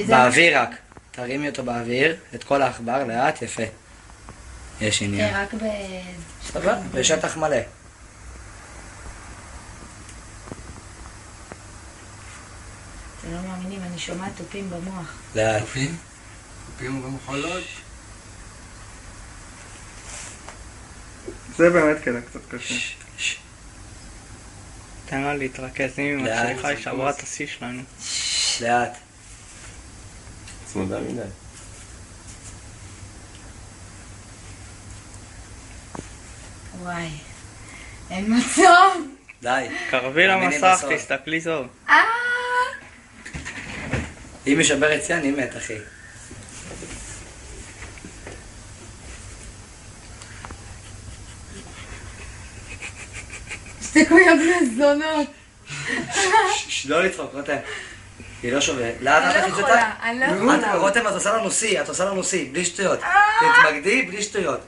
באוויר רק. תרימי אותו באוויר, את כל העכבר, לאט, יפה. יש עניין. רק סבבה, בשטח מלא. אתם לא מאמינים, אני שומעת תופים במוח. לאט. תופים? תופים במחולות? זה באמת כזה קצת קשה. תן לה להתרכז, אם מצליחה היא שברה את השיא שלנו. לאט. צמודה מדי. וואי, אין מצב. די. קרבי למסך, תסתכלי זו. אם משבר אצלי אני מת, אחי. שתקו יד זונות. לא לצחוק, רותם. היא לא שווה. לאט, אני לא יכולה, אני לא יכולה. רותם, את עושה לנו שיא, בלי שטויות. תתמקדי, בלי שטויות.